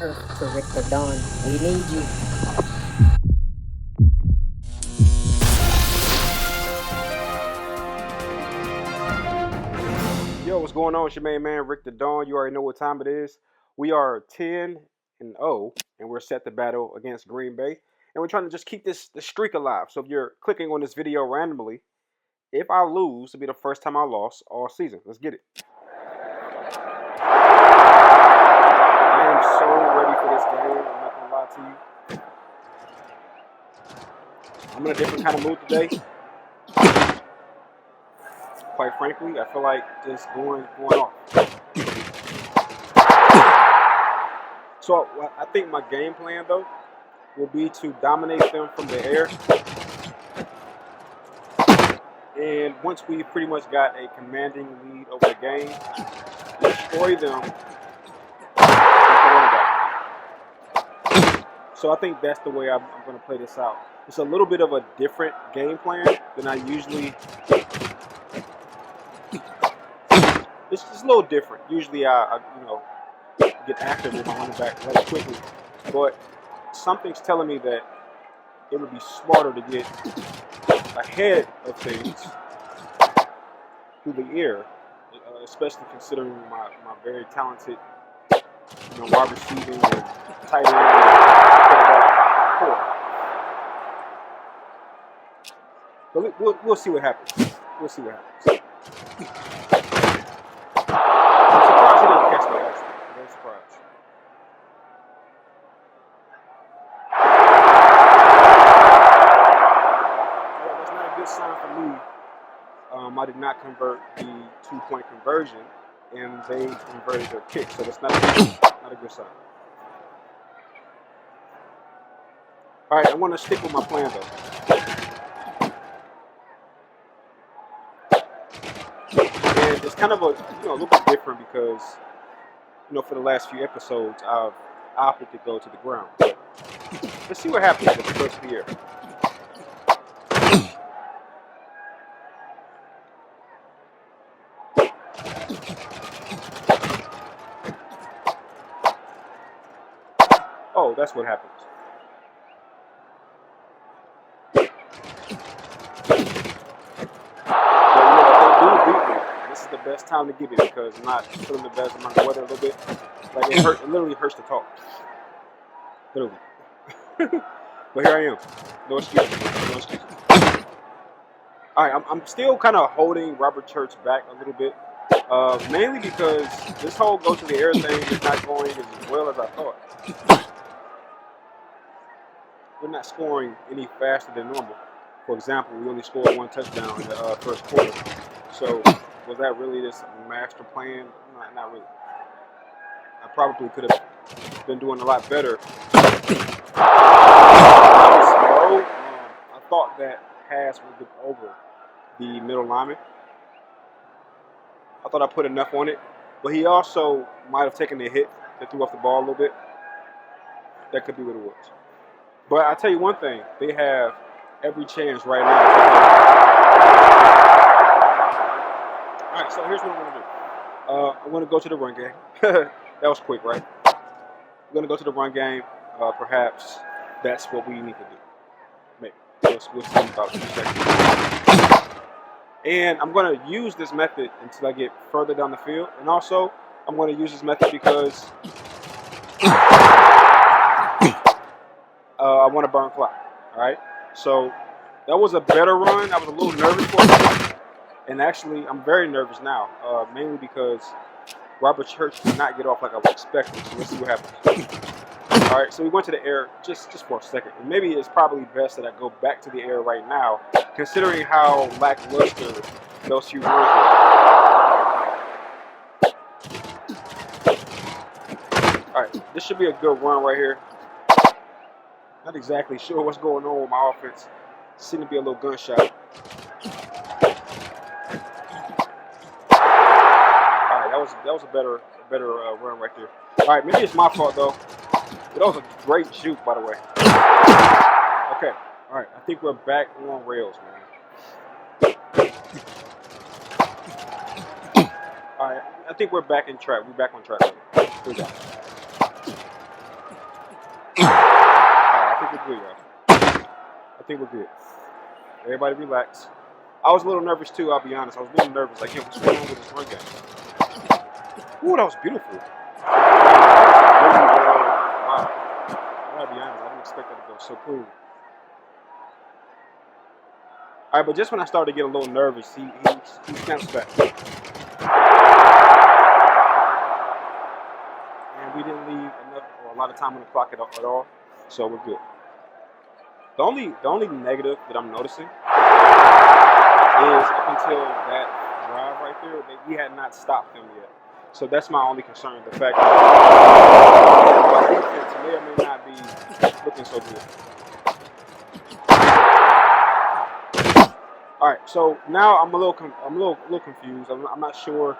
To Rick the Dawn. We need you. Yo, what's going on? It's your main man, Rick the Dawn. You already know what time it is. We are 10-0, and we're set to battle against Green Bay. And we're trying to just keep this streak alive. So if you're clicking on this video randomly, if I lose, it'll be the first time I lost all season. Let's get it. I am so ready for this game. I'm not gonna lie to you. I'm in a different kind of mood today. Quite frankly, I feel like just going off. So I think my game plan though will be to dominate them from the air. And once we pretty much got a commanding lead over the game, destroy them with the running back. So I think that's the way I'm going to play this out. It's a little bit of a different game plan than I usually. It's just a little different. Usually I get active with my running back rather quickly, but something's telling me that it would be smarter to get ahead of things through the air, especially considering my very talented wide receiving and tight end and quarterback core. But we'll see what happens. We'll see what happens. I'm surprised he didn't catch that, actually. I'm very surprised. Well, that's not a good sign for me. I did not convert the 2-point conversion, and they converted their kick, so that's not a good sign. All right, I want to stick with my plan, though. And it's kind of a little bit different because for the last few episodes I've opted to go to the ground. But let's see what happens with the first of the year. Oh, that's what happens. But if they do beat me, this is the best time to give it because I'm not feeling the best. I'm under the weather a little bit. Like it literally hurts to talk. Literally. But here I am. No excuses. No excuses. All right, I'm still kind of holding Robert Church back a little bit. Mainly because this whole go to the air thing is not going as well as I thought. We're not scoring any faster than normal. For example, we only scored one touchdown in the first quarter. So was that really this master plan? Not really. I probably could have been doing a lot better. I thought that pass would get over the middle lineman. I thought I put enough on it, but he also might have taken a hit that threw off the ball a little bit. That could be what it was. But I tell you one thing, they have every chance right now. All right, so here's what I'm going to do. I'm going to go to the run game. That was quick, right? I'm going to go to the run game. Perhaps that's what we need to do. Maybe. We'll see in about 2 seconds. And I'm going to use this method until I get further down the field. And also, I'm going to use this method because I want to burn clock. All right? So that was a better run. I was a little nervous for it. And actually, I'm very nervous now, mainly because Robert Church did not get off like I was expecting. So let's see what happens. All right, so we went to the air just for a second. And maybe it's probably best that I go back to the air right now, considering how lackluster those few runs were. All right, this should be a good run right here. Not exactly sure what's going on with my offense. Seemed to be a little gunshot. All right, that was a better run right there. All right, maybe it's my fault though. But that was a great shoot, by the way. Okay, all right. I think we're back on rails, man. All right, I think we're back in track. We're back on track. Here we go. good, y'all. I think we're good. Everybody relax. I was a little nervous too, I'll be honest. I was a little nervous. Like, yo, what's going on with this run game? Ooh, that was beautiful. Really well. Wow. I gotta be honest, I didn't expect that to go so cool. All right, but just when I started to get a little nervous, he snaps back. And we didn't leave enough or a lot of time on the clock at all, so we're good. The only negative that I'm noticing is up until that drive right there, that we had not stopped them yet. So that's my only concern, the fact that our defense may or may not be looking so good. All right, so now I'm a little confused. I'm not sure.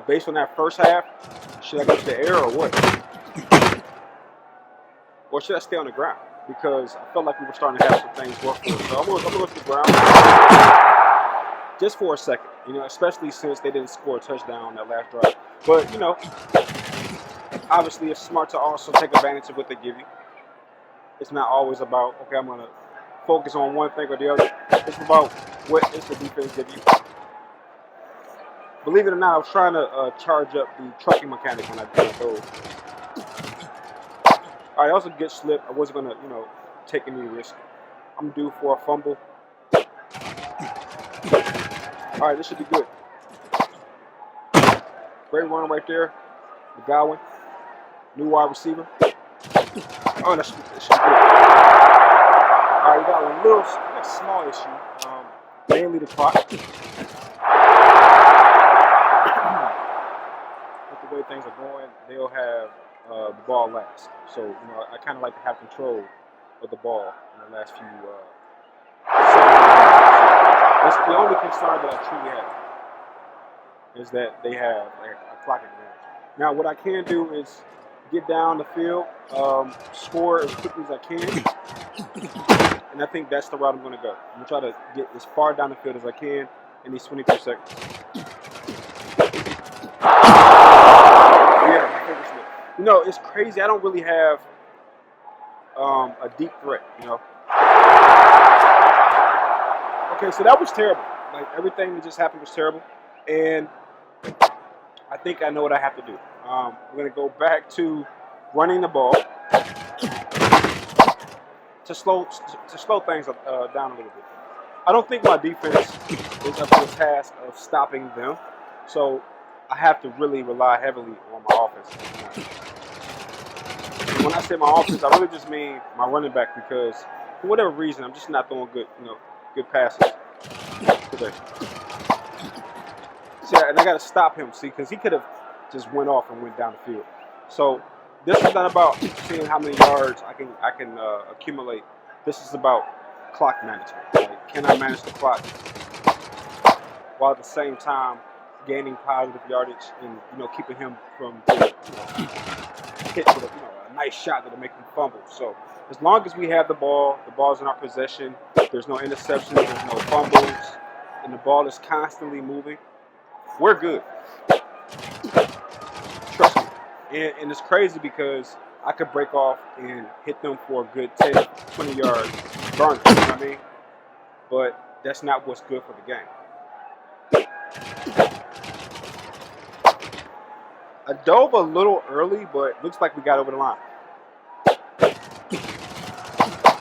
Based on that first half, should I go to the air or what? Or should I stay on the ground? Because I felt like we were starting to have some things work for us. So I'm gonna go to the ground just for a second, especially since they didn't score a touchdown on that last drive. But, obviously it's smart to also take advantage of what they give you. It's not always about, okay, I'm going to focus on one thing or the other. It's about what is the defense give you. Believe it or not, I was trying to charge up the trucking mechanic when I did those. All right, that was a good slip. I wasn't going to, take any risk. I'm due for a fumble. All right, this should be good. Great run right there. McGowan. New wide receiver. Oh, that should be good. All right, we got a small issue. Mainly the clock. With the way things are going, they'll have the ball last. So, I kind of like to have control of the ball in the last few seconds. That's the only concern that I truly have, is that they have a clock advantage. Now, what I can do is get down the field, score as quickly as I can, and I think that's the route I'm going to go. I'm going to try to get as far down the field as I can in these 22 seconds. Yeah, my favorite slip. It's crazy. I don't really have a deep threat, Okay, so that was terrible. Like, everything that just happened was terrible. And I think I know what I have to do. I'm going to go back to running the ball to slow things down a little bit. I don't think my defense is up to the task of stopping them. So I have to really rely heavily on my offense. And when I say my offense, I really just mean my running back, because for whatever reason, I'm just not throwing good passes today. See, and I got to stop him, because he could have just went off and went down the field. So this is not about seeing how many yards I can accumulate. This is about clock management. Like, can I manage the clock while at the same time gaining positive yardage and keeping him from getting hit with a nice shot that'll make him fumble. So as long as we have the ball's in our possession, there's no interceptions, there's no fumbles, and the ball is constantly moving, we're good. Trust me. And it's crazy because I could break off and hit them for a good 10, 20 yards burner, you know what I mean? But that's not what's good for the game. I dove a little early, but looks like we got over the line.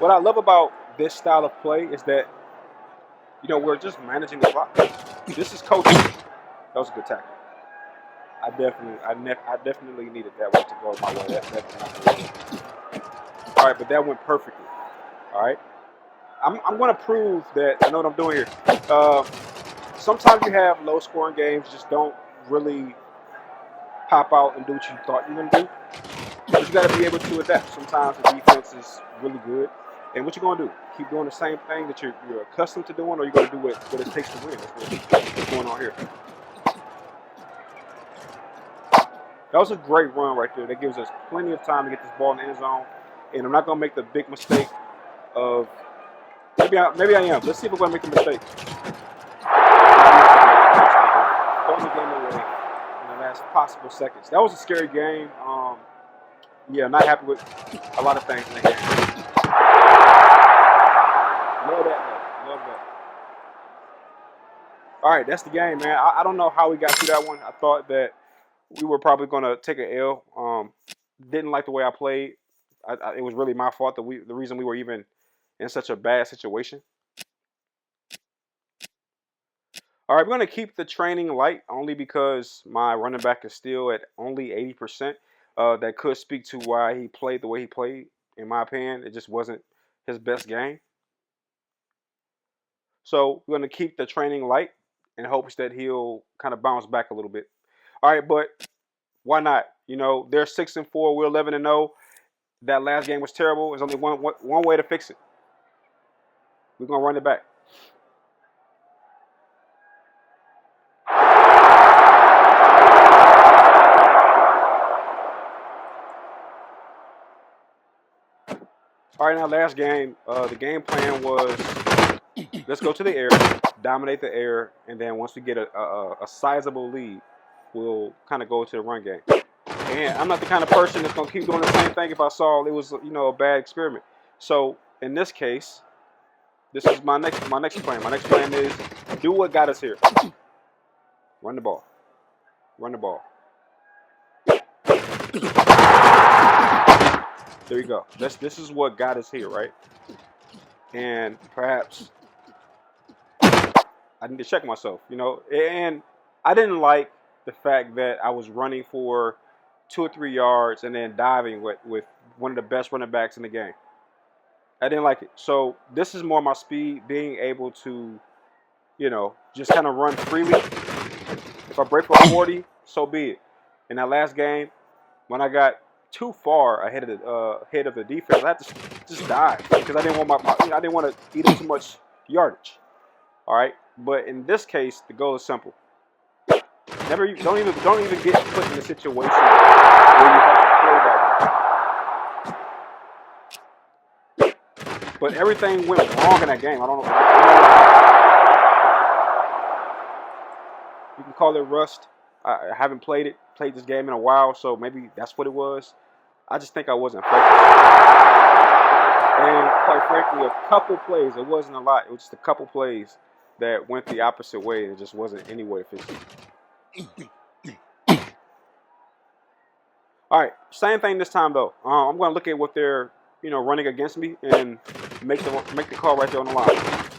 What I love about this style of play is that, we're just managing the clock. This is coaching. That was a good tackle. I definitely needed that one to go my way. All right, but that went perfectly. All right. I'm going to prove that I know what I'm doing here. Sometimes you have low-scoring games, just don't really pop out and do what you thought you were going to do. But you got to be able to adapt. Sometimes the defense is really good. And what you going to do? Keep doing the same thing that you're accustomed to doing, or you're going to do what it takes to win? That's what's going on here. That was a great run right there. That gives us plenty of time to get this ball in the end zone. And I'm not going to make the big mistake of – maybe I am. Let's see if we're going to make the mistake. Throwing the game away in the last possible seconds. That was a scary game. Yeah, not happy with a lot of things in the game. Love that, though. Love that. All right, that's the game, man. I don't know how we got through that one. I thought that we were probably going to take an L. Didn't like the way I played. It was really my fault the reason we were even in such a bad situation. All right, we're going to keep the training light only because my running back is still at only 80%. That could speak to why he played the way he played. In my opinion, it just wasn't his best game. So we're going to keep the training light in hopes that he'll kind of bounce back a little bit. All right, but why not? You know, they're 6-4, we're 11-0. That last game was terrible. There's only one way to fix it. We're going to run it back. All right, now last game, the game plan was let's go to the air, dominate the air, and then once we get a sizable lead, we'll kind of go to the run game. And I'm not the kind of person that's going to keep doing the same thing if I saw it was, a bad experiment. So in this case, this is my next plan. My next plan is do what got us here. Run the ball. Run the ball. There you go. This is what got us here, right? And perhaps I need to check myself, And I didn't like the fact that I was running for 2 or 3 yards and then diving with one of the best running backs in the game. I didn't like it. So this is more my speed, being able to, just kind of run freely. If I break for 40, so be it. In that last game, when I got too far ahead of the defense, I had to just dive because I didn't want I didn't want to eat up too much yardage. All right, but in this case, the goal is simple. Don't even get put in a situation where you have to play that way. But everything went wrong in that game. I don't know. You can call it rust. I haven't played this game in a while, so maybe that's what it was. I just think I wasn't focused. And quite frankly, a couple plays, it wasn't a lot. It was just a couple plays that went the opposite way, and it just wasn't any way to fix it. All right, same thing this time though. I'm going to look at what they're, running against me and make the call right there on the line.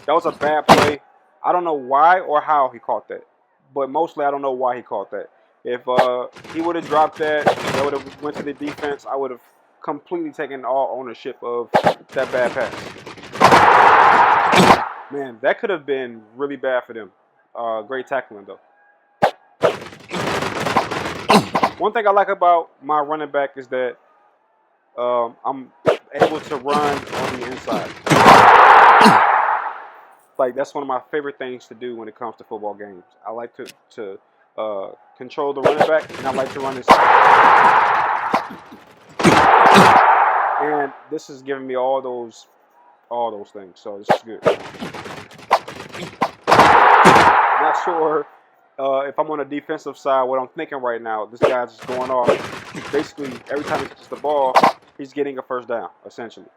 That was a bad play. I don't know why or how he caught that, but mostly I don't know why he caught that. If he would have dropped that would have went to the defense. I would have completely taken all ownership of that bad pass. Man, that could have been really bad for them. Great tackling though. One thing I like about my running back is that I'm able to run on the inside. Like, that's one of my favorite things to do when it comes to football games. I like to control the running back, and I like to run inside. And this is giving me all those things, so this is good. Not sure if I'm on the defensive side, what I'm thinking right now, this guy's just going off. Basically, every time he touches the ball, he's getting a first down, essentially.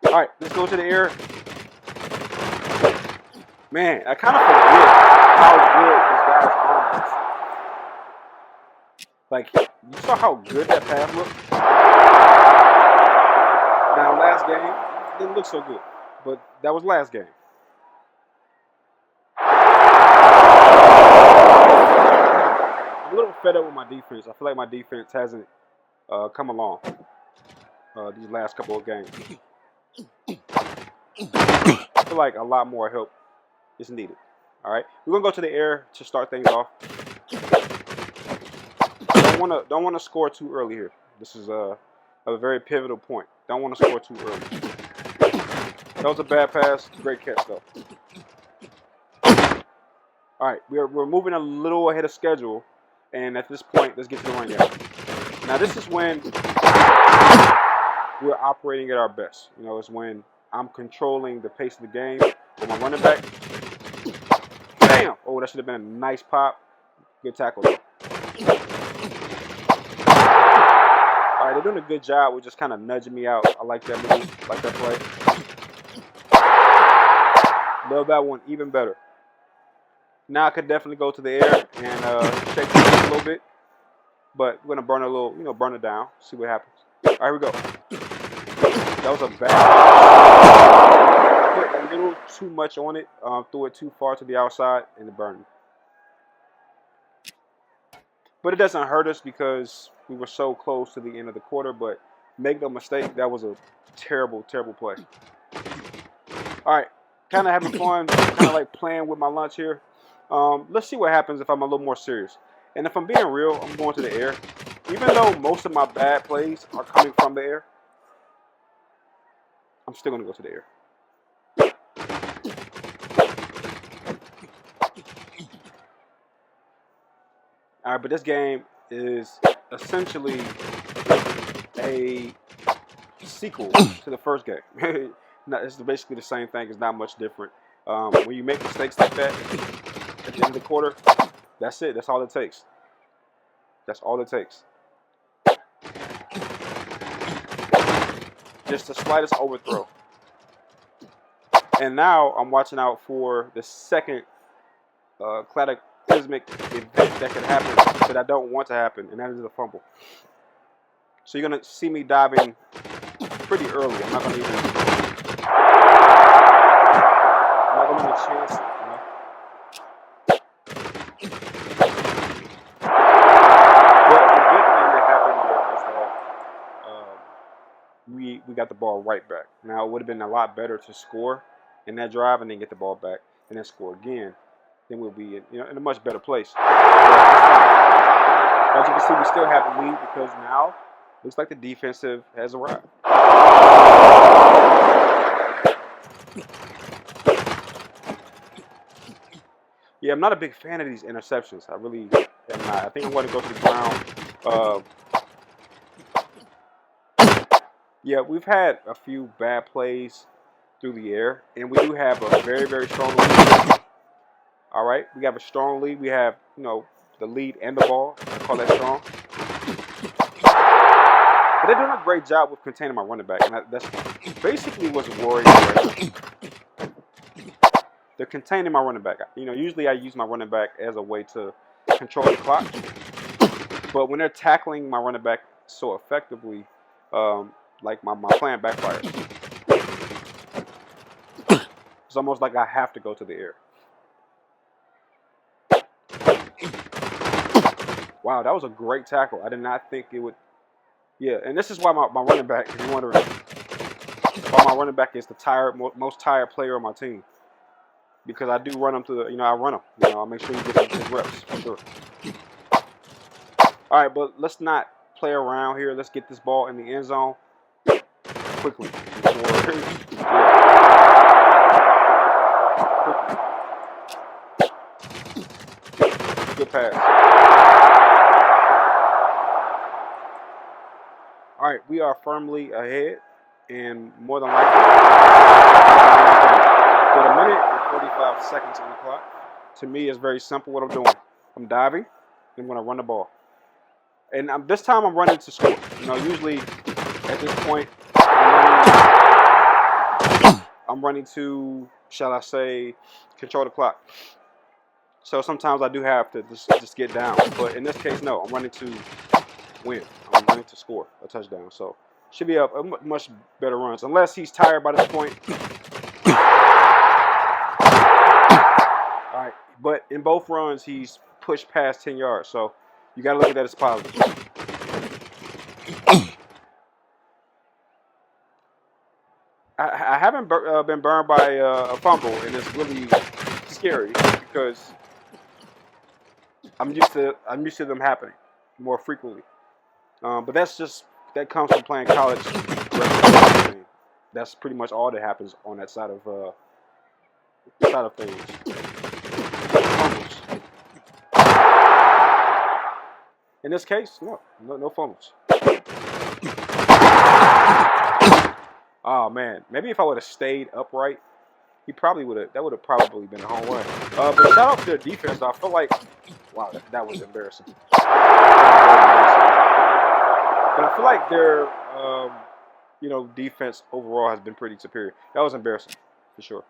All right, let's go to the air. Man, I kind of forget how good this guy's arm is. Like, you saw how good that pass looked? Now, last game, it didn't look so good, but that was last game. I'm a little fed up with my defense. I feel like my defense hasn't come along these last couple of games. I feel like a lot more help is needed. All right, we're gonna go to the air to start things off. Don't want to score too early here. This is a very pivotal point. Don't want to score too early. That was a bad pass. Great catch though. All right, we're moving a little ahead of schedule, and at this point, let's get to the run game. Now this is when we're operating at our best. It's when I'm controlling the pace of the game with my running back. Bam! Oh, that should have been a nice pop. Good tackle though. All right, they're doing a good job with just kind of nudging me out. I like that move, like that play. Love that one even better. Now I could definitely go to the air and shake the a little bit, but we're gonna burn a little, burn it down. See what happens. All right, here we go. That was a bad. Put a little too much on it. Threw it too far to the outside, and it burned. But it doesn't hurt us because we were so close to the end of the quarter. But make no mistake, that was a terrible, terrible play. All right, kind of having fun, kind of like playing with my lunch here. Let's see what happens if I'm a little more serious. And if I'm being real, I'm going to the air. Even though most of my bad plays are coming from the air, I'm still going to go to the air. All right, but this game is essentially a sequel to the first game. It's basically the same thing. It's not much different. When you make mistakes like that at the end of the quarter, that's it. That's all it takes. That's all it takes. Just the slightest overthrow. And now I'm watching out for the second cataclysmic event that could happen that I don't want to happen, and that is a fumble. So you're going to see me diving pretty early. I'm not going to even chance it, But the good thing that happened here is that we got the ball right back. Now, it would have been a lot better to score in that drive and then get the ball back and then score again. Then we'll be in a much better place. As you can see, we still have the lead because now it looks like the defensive has arrived. Yeah, I'm not a big fan of these interceptions. I really am not. I think I'm going to go to the ground. Yeah, we've had a few bad plays through the air, and we do have a very, very strong lead. All right, we have a strong lead. We have, the lead and the ball. I call that strong. But they're doing a great job with containing my running back, and that's basically what's worrying me right now. They're containing my running back. Usually I use my running back as a way to control the clock. But when they're tackling my running back so effectively, like my plan backfires. It's almost like I have to go to the air. Wow, that was a great tackle. I did not think it would. Yeah, and this is why my running back, if you're wondering, why my running back is the most tired player on my team. Because I do run him through I run him. I make sure he gets his reps, for sure. All right, but let's not play around here. Let's get this ball in the end zone quickly. Good pass. All right, we are firmly ahead, and more than likely, with a minute and 45 seconds on the clock. To me, it's very simple what I'm doing. I'm diving, and I'm going to run the ball. And this time I'm running to score. Usually at this point, I'm running to, shall I say, control the clock. So sometimes I do have to just get down. But in this case, no. I'm running to win. I'm running to score a touchdown. So should be a much better runs. Unless he's tired by this point. All right. But in both runs, he's pushed past 10 yards. So you got to look at that as positive. I haven't been burned by a fumble, and it's really scary because I'm used to them happening more frequently. But that comes from playing college. That's pretty much all that happens on that side of things. Fumbles. In this case, no fumbles. Oh man, maybe if I would have stayed upright, that would have probably been a home run. But shout out to their defense. I feel like, wow, that was embarrassing. But I feel like their defense overall has been pretty superior. That was embarrassing for sure.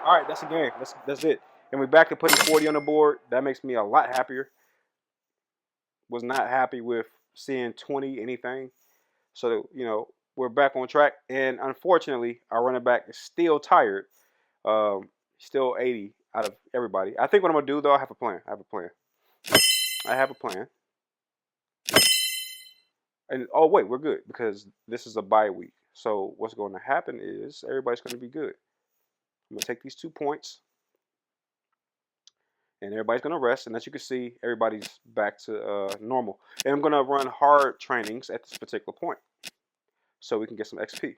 All right, that's the game. That's it. And we're back to putting 40 on the board. That makes me a lot happier. Was not happy with seeing 20 anything. So, we're back on track. And unfortunately, our running back is still tired. Still 80 out of everybody. I think what I'm going to do, though, I have a plan. I have a plan. And, oh, wait, we're good because this is a bye week. So what's going to happen is everybody's going to be good. I'm going to take these 2 points. And everybody's going to rest. And as you can see, everybody's back to normal. And I'm going to run hard trainings at this particular point so we can get some XP.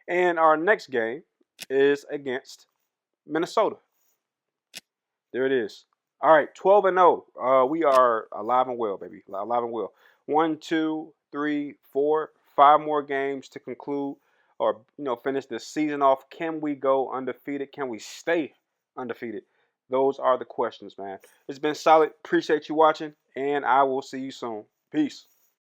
And our next game is against Minnesota. There it is. All right, 12-0. We are alive and well, baby. Alive and well. 1, 2, 3, 4, 5 more games to conclude or, finish this season off. Can we go undefeated? Can we stay undefeated? Those are the questions, man. It's been solid. Appreciate you watching, and I will see you soon. Peace.